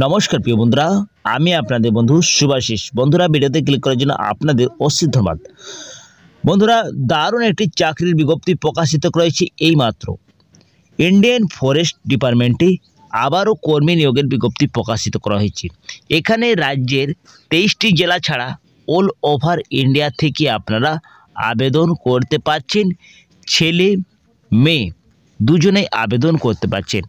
নমস্কার প্রিয় বন্ধুরা, আমি আপনাদের বন্ধু শুভাশিস। বন্ধুরা, ভিডিওতে ক্লিক করার জন্য আপনাদের অশেষ ধন্যবাদ। বন্ধুরা, দারুণ একটি চাকরির বিজ্ঞপ্তি প্রকাশিত করেছে এইমাত্র। ইন্ডিয়ান ফরেস্ট ডিপার্টমেন্টে আবারও কর্মী নিয়োগের বিজ্ঞপ্তি প্রকাশিত করা হয়েছে। এখানে রাজ্যের 23টি জেলা ছাড়া অল ওভার ইন্ডিয়া থেকে আপনারা আবেদন করতে পারছেন। ছেলে মেয়ে দুজনেই আবেদন করতে পারছেন।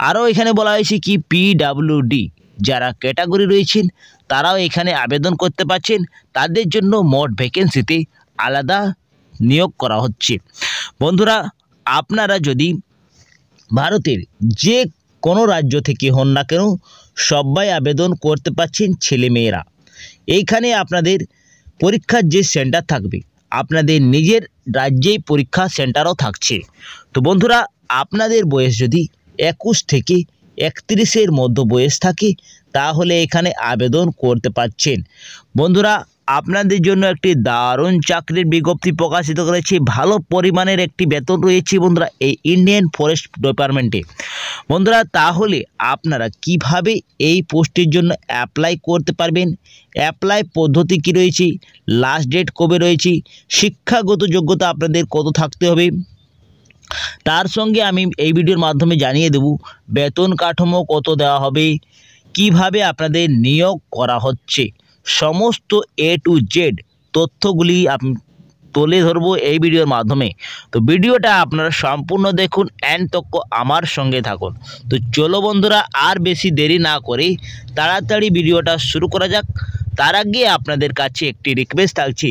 আরও এখানে বলা হয়েছে কি পিডাব্লিউডি যারা ক্যাটাগরি রয়েছেন তারাও এখানে আবেদন করতে পারছেন। তাদের জন্য মোট ভ্যাকেন্সিতে আলাদা নিয়োগ করা হচ্ছে। বন্ধুরা, আপনারা যদি ভারতের যে কোনো রাজ্য থেকে হন না কেন সবাই আবেদন করতে পারছেন, ছেলেমেয়েরা। এইখানে আপনাদের পরীক্ষার যে সেন্টার থাকবে আপনাদের নিজের রাজ্যেই পরীক্ষা সেন্টারও থাকছে। তো বন্ধুরা, আপনাদের বয়স যদি 21 থেকে 31-এর মধ্যে বয়স থাকে তাহলে এখানে আবেদন করতে পারছেন। বন্ধুরা, আপনাদের জন্য একটি দারুণ চাকরির বিজ্ঞপ্তি প্রকাশিত করেছে। ভালো পরিমাণের একটি বেতন রয়েছে বন্ধুরা এই ইন্ডিয়ান ফরেস্ট ডিপার্টমেন্টে। বন্ধুরা, তাহলে আপনারা কিভাবে এই পোস্টের জন্য অ্যাপ্লাই করতে পারবেন, অ্যাপ্লাই পদ্ধতি কী রয়েছে, লাস্ট ডেট কবে রয়েছে, শিক্ষাগত যোগ্যতা আপনাদের কত থাকতে হবে, তার সঙ্গে আমি এই ভিডিওর মাধ্যমে জানিয়ে দেব বেতন কাঠামো কত দেওয়া হবে, কিভাবে আপনাদের নিয়োগ করা হচ্ছে, সমস্ত A to Z তথ্যগুলি আমি তুলে ধরবো এই ভিডিওর মাধ্যমে। তো ভিডিওটা আপনারা সম্পূর্ণ দেখুন, এন্ড তক আমার সঙ্গে থাকুন। তো চলো বন্ধুরা, আর বেশি দেরি না করে তাড়াতাড়ি ভিডিওটা শুরু করা যাক। তার আগে আপনাদের কাছে একটি রিকোয়েস্ট থাকছে,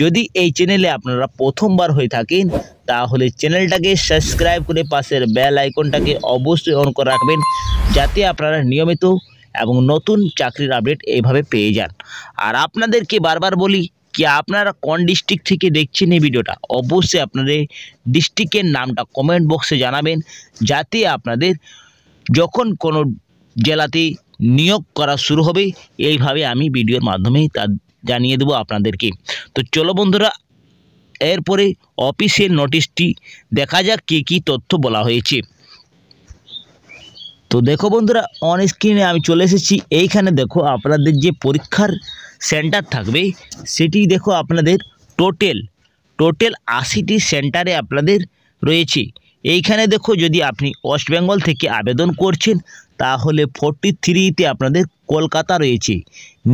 যদি এই চ্যানেলে আপনারা প্রথমবার হয়ে থাকেন তাহলে চ্যানেলটাকে সাবস্ক্রাইব করে পাশের বেল আইকনটাকে অবশ্যই অন করে রাখবেন, যাতে আপনারা নিয়মিত এবং নতুন চাকরির আপডেট এইভাবে পেয়ে যান। আর আপনাদেরকে বারবার বলি কি, আপনারা কোন ডিস্ট্রিক্ট থেকে দেখছেন এই ভিডিওটা, অবশ্যই আপনাদের ডিস্ট্রিক্টের নামটা কমেন্ট বক্সে জানাবেন, যাতে আপনাদের যখন কোনো জেলাতে নিয়োগ করা শুরু হবে এইভাবে আমি ভিডিওর মাধ্যমে তা জানিয়ে দেবো আপনাদেরকে। তো চলো বন্ধুরা, এরপরে অফিসিয়াল নোটিশটি দেখা যাক কী কী তথ্য বলা হয়েছে। তো দেখো বন্ধুরা, অন স্ক্রিনে আমি চলে এসেছি। এইখানে দেখো আপনাদের যে পরীক্ষার সেন্টার থাকবে সেটি দেখো আপনাদের টোটাল 80টি সেন্টারে আপনাদের রয়েছে। এইখানে দেখো যদি আপনি ওয়েস্ট বেঙ্গল থেকে আবেদন করছেন তাহলে 43তে আপনাদের কলকাতা রয়েছে।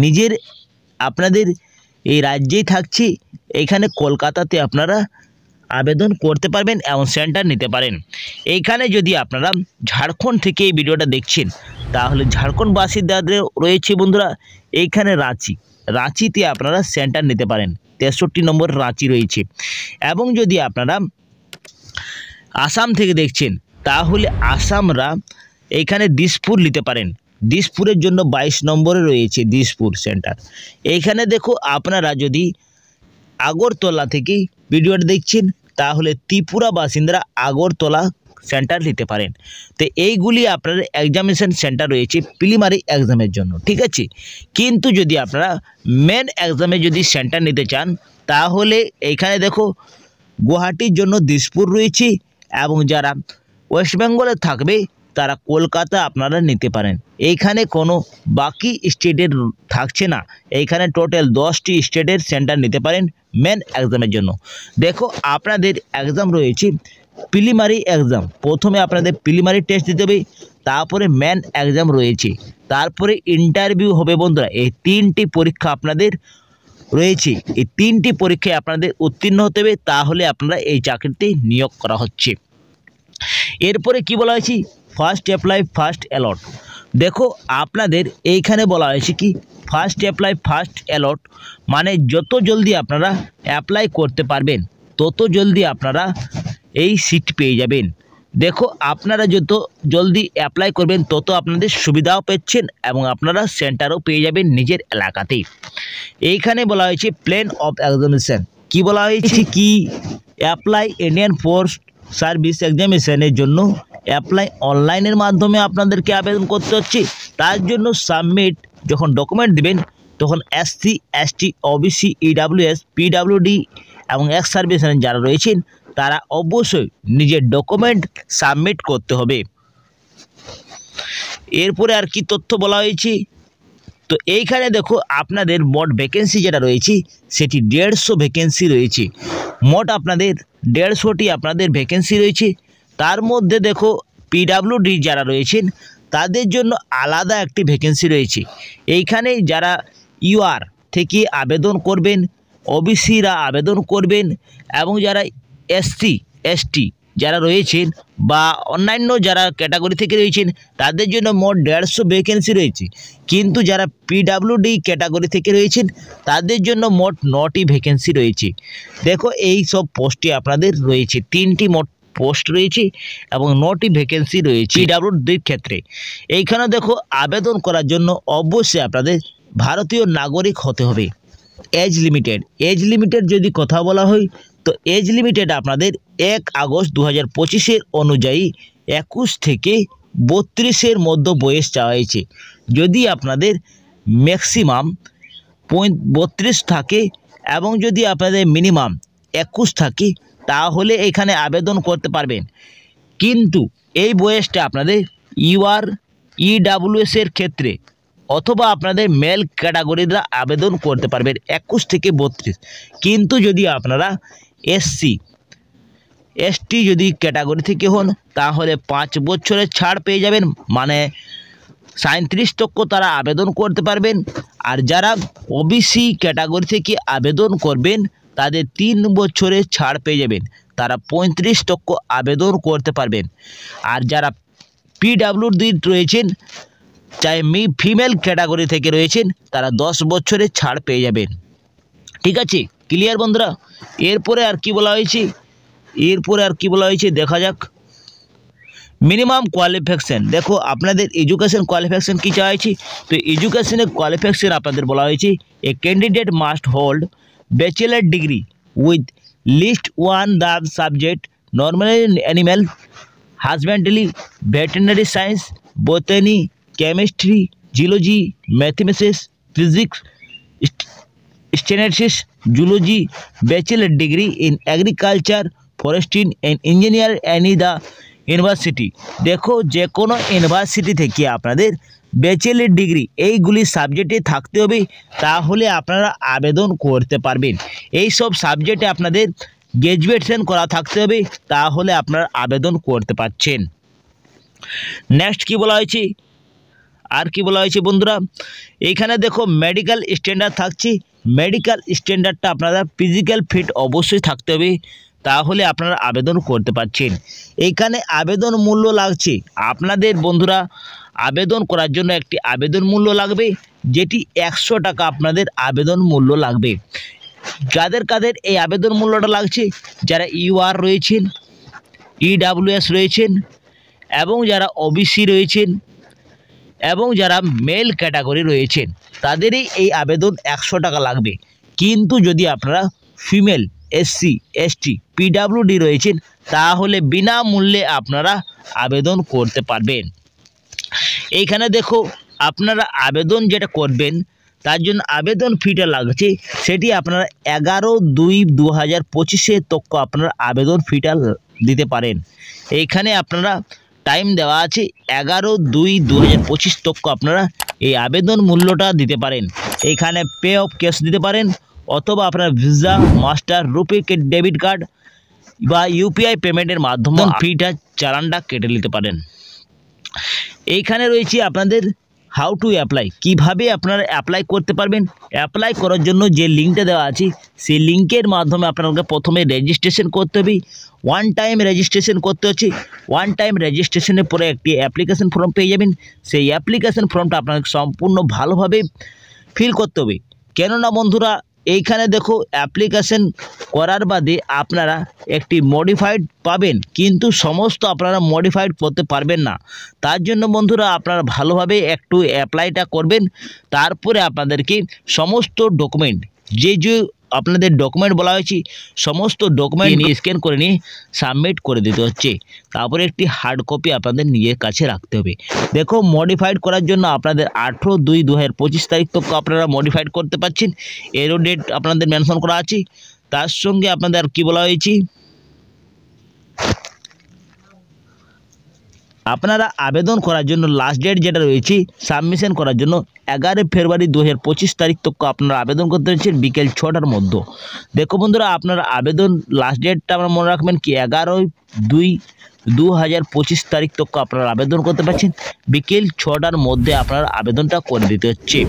নিজের আপনাদের এই রাজ্যেই থাকছে, এইখানে কলকাতাতে আপনারা আবেদন করতে পারবেন এবং সেন্টার নিতে পারেন। এইখানে যদি আপনারা ঝাড়খণ্ড থেকে এই ভিডিওটা দেখছেন তাহলে ঝাড়খণ্ডবাসীদের রয়েছে বন্ধুরা এইখানে রাঁচিতে আপনারা সেন্টার নিতে পারেন। 63 নম্বর রাঁচি রয়েছে। এবং যদি আপনারা আসাম থেকে দেখছেন তাহলে আসামরা এইখানে দিসপুর নিতে পারেন। দিসপুরের জন্য 22 নম্বরে রয়েছে দিসপুর সেন্টার। এইখানে দেখো আপনারা যদি আগরতলা থেকে ভিডিওটা দেখছেন তাহলে ত্রিপুরা বাসিন্দারা আগরতলা সেন্টার নিতে পারেন। তো এইগুলি আপনার এক্সামিনেশন সেন্টার রয়েছে প্রিলিমিনারি এক্সামের জন্য, ঠিক আছে। কিন্তু যদি আপনারা মেন এক্সামে যদি সেন্টার নিতে চান তাহলে এইখানে দেখো গুয়াহাটির জন্য দিসপুর রয়েছে, এবং যারা ওয়েস্ট বেঙ্গলে থাকবে তারা কলকাতা আপনারা নিতে পারেন। এইখানে কোনো বাকি স্টেটের থাকছে না, এইখানে টোটাল 10টি স্টেটের সেন্টার নিতে পারেন মেন এক্সামের জন্য। দেখো আপনাদের এক্সাম রয়েছে প্রিলিমিনারি এক্সাম। প্রথমে আপনাদের প্রিলিমিনারি টেস্ট দিতে হবে, তারপরে মেন এক্সাম রয়েছে, তারপরে ইন্টারভিউ হবে। বন্ধুরা, এই 3টি পরীক্ষা আপনাদের রয়েছে। এই 3টি পরীক্ষায় আপনাদের উত্তীর্ণ হতে হবে, তাহলে আপনারা এই চাকরিতে নিয়োগ করা হচ্ছে। এরপরে কি বলা হয়েছে, ফার্স্ট অ্যাপ্লাই ফার্স্ট অ্যালট। দেখো আপনাদের এইখানে বলা হয়েছে কি ফার্স্ট অ্যাপ্লাই ফার্স্ট অ্যালট, মানে যত জলদি আপনারা অ্যাপ্লাই করতে পারবেন তত জলদি আপনারা এই সিট পেয়ে যাবেন। দেখো আপনারা যত জলদি অ্যাপ্লাই করবেন তত আপনাদের সুবিধাও পাচ্ছেন এবং আপনারা সেন্টারও পেয়ে যাবেন নিজের এলাকাতেই। এইখানে বলা হয়েছে প্ল্যান অফ এক্সামিনেশন। কি বলা হয়েছে কি অ্যাপ্লাই ইন্ডিয়ান ফরেস্ট সার্ভিস এক্সামিনেশনের জন্য অ্যাপ্লাই অনলাইনের মাধ্যমে আপনাদেরকে আবেদন করতে হচ্ছে। তার জন্য সাবমিট যখন ডকুমেন্ট দিবেন তখন SC ST OBC EWS PWD এবং এক্স সার্ভিসম্যান যারা রয়েছেন তারা অবশ্যই নিজের ডকুমেন্ট সাবমিট করতে হবে। এরপরে আর কি তথ্য বলা হয়েছে, তো এইখানে দেখো আপনাদের মোট ভ্যাকেন্সি যেটা রয়েছে সেটি 150 ভ্যাকেন্সি রয়েছে। মোট আপনাদের 150টি আপনাদের ভ্যাকেন্সি রয়েছে। তার মধ্যে দেখো পিডাব্লিউডি যারা রয়েছেন তাদের জন্য আলাদা একটি ভ্যাকেন্সি রয়েছে। এইখানে যারা ইউআর থেকে আবেদন করবেন, ওবিসিরা আবেদন করবেন, এবং যারা এসসি এসটি যারা রয়েছেন বা অন্যান্য যারা ক্যাটাগরি থেকে রয়েছেন তাদের জন্য মোট 150 ভ্যাকেন্সি রয়েছে। কিন্তু যারা পিডাব্লিউডি ক্যাটাগরি থেকে রয়েছেন তাদের জন্য মোট 9টি ভ্যাকেন্সি রয়েছে। দেখো এই সব পোস্টে আপনাদের রয়েছে 3টি মোট পোস্ট রয়েছে এবং 9টি ভ্যাকেন্সি রয়েছে পিডাব্লিউডির ক্ষেত্রে। এইখানে দেখো আবেদন করার জন্য অবশ্যই আপনাদের ভারতীয় নাগরিক হতে হবে। এজ লিমিটেড যদি কথা বলা হয় তো এজ লিমিটেড আপনাদের 1 আগস্ট 2025 অনুযায়ী 21 থেকে 32 মধ্যে বয়স চাওয়া হয়েছে। যদি আপনাদের ম্যাক্সিমাম 32 থাকে এবং যদি আপনাদের মিনিমাম 21 থাকে তাহলে এখানে আবেদন করতে পারবেন। কিন্তু এই বয়সটা আপনাদের ইউআর ইডাব্লিউএস এর ক্ষেত্রে অথবা আপনাদের মেল ক্যাটাগরিরা আবেদন করতে পারবেন 21 থেকে 32। কিন্তু যদি আপনারা এসসি এসটি যদি ক্যাটাগরি থেকে হন তাহলে 5 বছরের ছাড় পেয়ে যাবেন, মানে 37% তারা আবেদন করতে পারবেন। আর যারা ওবিসি ক্যাটাগরি থেকে আবেদন করবেন তাদের 3 বছরের ছাড় পেয়ে যাবেন, তারা 35% আবেদন করতে পারবেন। আর যারা পিডাব্লিউডি রয়েছেন চাই ফিমেল ক্যাটাগরি থেকে রয়েছেন তারা 10 বছরের ছাড় পেয়ে যাবেন। ঠিক আছে, ক্লিয়ার বন্ধুরা? এরপরে আর কি বলা হয়েছে দেখা যাক। মিনিমাম কোয়ালিফিকেশন, দেখো আপনাদের এডুকেশন কোয়ালিফিকেশন কি চাওয়া হয়েছে, তো এডুকেশনের কোয়ালিফিকেশন আপনাদের বলা হয়েছে a candidate must hold bachelor degree with least 1 the subject normal animal husbandry, veterinary science, botany, chemistry, geology, mathematics, physics, statistics, zoology, bachelor degree in agriculture, forestry and engineer any the university. দেখো যে কোনো university থেকে আপনাদের bachelor degree এইগুলি সাবজেক্টে থাকতে হবে, তাহলে আপনারা আবেদন করতে পারবেন। এই সব সাবজেক্টে আপনাদের গ্র্যাজুয়েশন করা থাকতে হবে, তাহলে আপনারা আবেদন করতে পারছেন। নেক্সট কি বলা হয়েছে, আর কি বলা হয়েছে বন্ধুরা, এইখানে দেখো মেডিকেল স্ট্যান্ডার্ড থাকছে। মেডিকেল স্ট্যান্ডার্ডটা আপনারা ফিজিক্যাল ফিট অবশ্যই থাকতে হবে, তাহলে আপনারা আবেদন করতে পারছেন। এইখানে আবেদন মূল্য লাগছে আপনাদের বন্ধুরা, আবেদন করার জন্য একটি আবেদন মূল্য লাগবে, যেটি 100 টাকা আপনাদের আবেদন মূল্য লাগবে। কাদের এই আবেদন মূল্যটা লাগছে, যারা ইউআর রয়েছেন, ইডাব্লিউএস রয়েছেন, এবং যারা ওবিসি রয়েছেন, এবং যারা মেল ক্যাটাগরি রয়েছেন তাদেরই এই আবেদন 100 টাকা লাগবে। কিন্তু যদি আপনারা ফিমেল, এসসি এসটি, পিডাব্লিউডি রয়েছেন তাহলে বিনামূল্যে আপনারা আবেদন করতে পারবেন। এইখানে দেখো আপনারা আবেদন যেটা করবেন তার জন্য আবেদন ফিটা লাগছে, সেটি আপনারা 11/2/2025 তক আপনারা আবেদন ফিটা দিতে পারেন। এইখানে আপনারা টাইম দেওয়া আছে 11/2/2025 তক আপনারা এই আবেদন মূল্যটা দিতে পারেন। এইখানে পে অফ ক্যাশ দিতে পারেন, অথবা আপনার ভিসা, মাস্টার, রুপে ডেবিট কার্ড বা ইউপিআই পেমেন্টের মাধ্যমে ফিটা চালানটা কেটে নিতে পারেন। এইখানে রয়েছে আপনাদের হাউ টু অ্যাপ্লাই, কীভাবে আপনারা অ্যাপ্লাই করতে পারবেন। অ্যাপ্লাই করার জন্য যে লিঙ্কটা দেওয়া আছে সেই লিঙ্কের মাধ্যমে আপনাকে প্রথমে রেজিস্ট্রেশন করতে হবে। ওয়ান টাইম রেজিস্ট্রেশন করতে হচ্ছে। ওয়ান টাইম রেজিস্ট্রেশনের পরে একটি অ্যাপ্লিকেশন ফর্ম পেয়ে যাবেন। সেই অ্যাপ্লিকেশন ফর্মটা আপনাকে সম্পূর্ণ ভালোভাবে ফিল করতে হবে। কেননা বন্ধুরা এইখানে দেখো অ্যাপ্লিকেশন করার বাদে আপনারা একটি মডিফাইড পাবেন, কিন্তু সমস্ত আপনারা মডিফাইড করতে পারবেন না। তার জন্য বন্ধুরা আপনারা ভালোভাবে একটু অ্যাপ্লাইটা করবেন। তারপরে আপনাদেরকে সমস্ত ডকুমেন্ট যে আপনাদের ডকুমেন্ট বলা হয়েছে সমস্ত ডকুমেন্ট নিয়ে স্ক্যান করে নিয়ে সাবমিট করে দিতে হচ্ছে। তারপরে একটি হার্ড কপি আপনাদের নিজের কাছে রাখতে হবে। দেখো মডিফাইড করার জন্য আপনাদের 18/2/2025 তারিখ তক আপনারা মডিফাইড করতে পারছেন। এরও ডেট আপনাদের মেনশন করা আছে। তার সঙ্গে আপনাদের কি বলা হয়েছে, আপনারা আবেদন করার জন্য লাস্ট ডেট যেটা রয়েছে সাবমিশন করার জন্য 11 ফেব্রুয়ারি 2025 তারিখ তক আপনারা আবেদন করতে পারছেন বিকেল 6টার মধ্যে। দেখো বন্ধুরা, আপনারা আবেদন লাস্ট ডেটটা আপনারা মনে রাখবেন কি 11/2/2025 তারিখ তক আপনারা আবেদন করতে পারছেন বিকেল 6টার মধ্যে আপনার আবেদনটা করে দিতে হচ্ছে।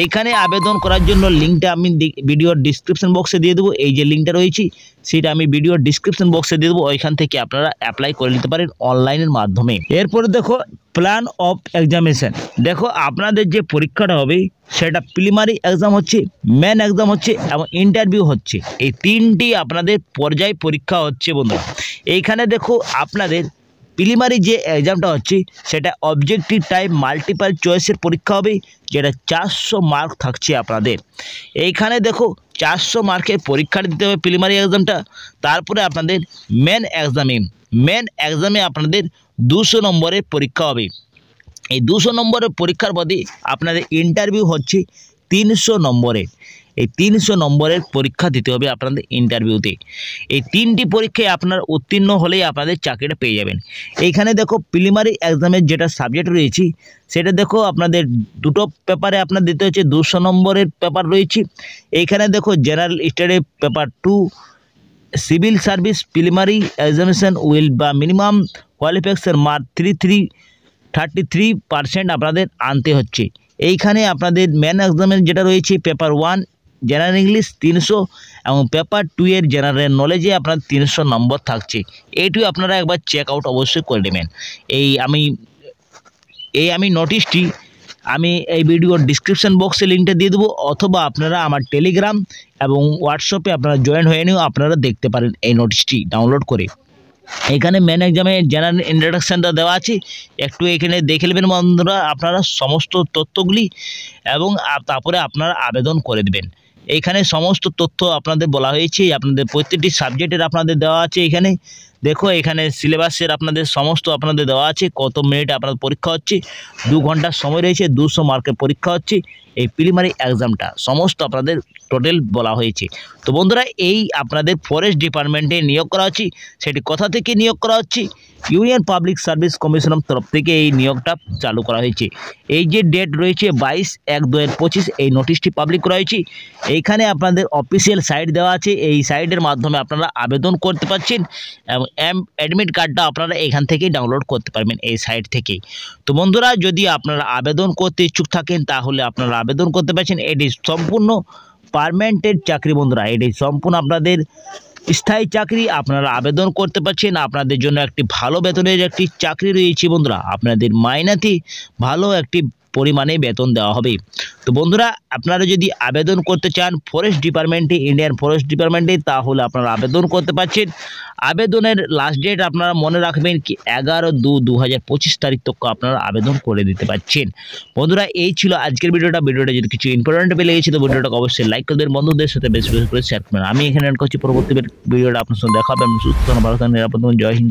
এইখানে আবেদন করার জন্য লিঙ্কটা আমি ভিডিওর ডিসক্রিপশন বক্সে দিয়ে দেবো। এই যে লিঙ্কটা রয়েছে সেটা আমি ভিডিওর ডিসক্রিপশন বক্সে দিয়ে দেবো, ওইখান থেকে আপনারা অ্যাপ্লাই করে নিতে পারেন অনলাইনের মাধ্যমে। এরপরে দেখো প্ল্যান অফ এক্সামিনেশন। দেখো আপনাদের যে পরীক্ষাটা হবে সেটা প্রিলিমিনারি এক্সাম হচ্ছে, মেন এক্সাম হচ্ছে এবং ইন্টারভিউ হচ্ছে। এই তিনটি আপনাদের পর্যায় পরীক্ষা হচ্ছে বন্ধুরা। এইখানে দেখো আপনাদের প্রিলিমিনারি যে এক্সামটা হচ্ছে সেটা অবজেক্টিভ টাইপ মাল্টিপল চয়েসের পরীক্ষা হবে, যেটা 400 মার্ক থাকছে আপনাদের। এইখানে দেখো 400 মার্কের পরীক্ষা দিতে হবে প্রিলিমিনারি এক্সামটা। তারপরে আপনাদের মেন এক্সামে আপনাদের 200 নম্বরের পরীক্ষা হবে। এই 200 নম্বরের পরীক্ষার বাদে আপনাদের ইন্টারভিউ হচ্ছে 300 নম্বরের। এই 300 নম্বরের পরীক্ষা দিতে হবে আপনাদের ইন্টারভিউতে। এই তিনটি পরীক্ষায় আপনার উত্তীর্ণ হলেই আপনাদের চাকরিটা পেয়ে যাবেন। এইখানে দেখো প্রিলিমিনারি এক্সামের যেটা সাবজেক্ট রয়েছে সেটা দেখো আপনাদের দুটো পেপারে আপনার দিতে হচ্ছে 200 নম্বরের পেপার রয়েছে। এইখানে দেখো general study paper 2, civil service preliminary examination will বা মিনিমাম কোয়ালিফিকেশন মার্ক 33% আপনাদের আনতে হচ্ছে। এইখানে আপনাদের মেন এক্সামের যেটা রয়েছে পেপার 1 জেনারেল ইংলিশ 300 এবং পেপার 2 এর জেনারেল নলেজে আপনার 300 নম্বর থাকছে। এইটুকু আপনারা একবার চেক আউট অবশ্যই করে নেবেন। আমি নোটিশটি আমি এই ভিডিওর ডিসক্রিপশন বক্সে লিঙ্কটা দিয়ে দেবো, অথবা আপনারা আমার টেলিগ্রাম এবং হোয়াটসঅ্যাপে আপনারা জয়েন হয়ে নিয়েও আপনারা দেখতে পারেন এই নোটিশটি ডাউনলোড করে। এখানে মেন এক্সামে জেনারেল ইন্ট্রোডাকশানটা দেওয়া আছে, একটু এখানে দেখে নেবেন বন্ধুরা আপনারা সমস্ত তথ্যগুলি, এবং তারপরে আপনারা আবেদন করে দেবেন। এইখানে সমস্ত তথ্য আপনাদের বলা হয়েছে, আপনাদের প্রত্যেকটি সাবজেক্টের আপনাদের দেওয়া আছে। এখানে দেখো এখানে সিলেবাসের আপনাদের সমস্ত আপনাদের দেওয়া আছে, কত মিনিট আপনাদের পরীক্ষা হচ্ছে, 2 ঘন্টার সময় রয়েছে, 200 মার্কের পরীক্ষা হচ্ছে। এই প্রিলিমিনারি এক্সামটা সমস্ত আপনাদের টোটাল বলা হয়েছে। তো বন্ধুরা, এই আপনাদের ফরেস্ট ডিপার্টমেন্টে নিয়োগ করা হচ্ছে, সেটি কোথা থেকে নিয়োগ করা হচ্ছে? ইউনিয়ন পাবলিক সার্ভিস কমিশনের তরফ থেকে এই নিয়োগটা চালু করা হয়েছে। এই যে ডেট রয়েছে 22/1/2025 এই নোটিশটি পাবলিক করা হয়েছে। এইখানে আপনাদের অফিসিয়াল সাইট দেওয়া আছে, এই সাইটের মাধ্যমে আপনারা আবেদন করতে পারছেন এবং অ্যাডমিট কার্ডটা আপনারা এখান থেকেই ডাউনলোড করতে পারবেন এই সাইট থেকেই। তো বন্ধুরা, যদি আপনারা আবেদন করতে ইচ্ছুক থাকেন তাহলে আপনারা আবেদন করতে পারছেন। এটি সম্পূর্ণ পার্মানেন্টের চাকরি বন্ধুরা, এটি সম্পূর্ণ আপনাদের স্থায়ী চাকরি। আপনারা আবেদন করতে পারছেন, আপনাদের জন্য একটি ভালো বেতনের একটি চাকরি রয়েছে বন্ধুরা। আপনাদের মাইনাতে ভালো একটি পরিমাণে বেতন দেওয়া হবে। তো বন্ধুরা, আপনারা যদি আবেদন করতে চান ফরেস্ট ডিপার্টমেন্টে, ইন্ডিয়ান ফরেস্ট ডিপার্টমেন্টে, তাহলে আপনারা আবেদন করতে পারছেন। আবেদনের লাস্ট ডেট আপনারা মনে রাখবেন কি 11/2/2025 তারিখ তক আপনারা আবেদন করে দিতে পারছেন। বন্ধুরা, এই ছিল আজকের ভিডিওটা। যদি কিছু ইম্পর্টেন্ট পেয়ে লেগেছে তো ভিডিওটাকে অবশ্যই লাইক করে দেবেন, বন্ধুদের সাথে বেশি বেশি করে শেয়ার করবেন। আমি এখানে এন্ড করছি, পরবর্তী ভিডিওটা আপনার সঙ্গে দেখা হবে। সুস্থ থাকুন, ভালো থাকুন, নিরাপদ থাকুন। জয় হিন্দ।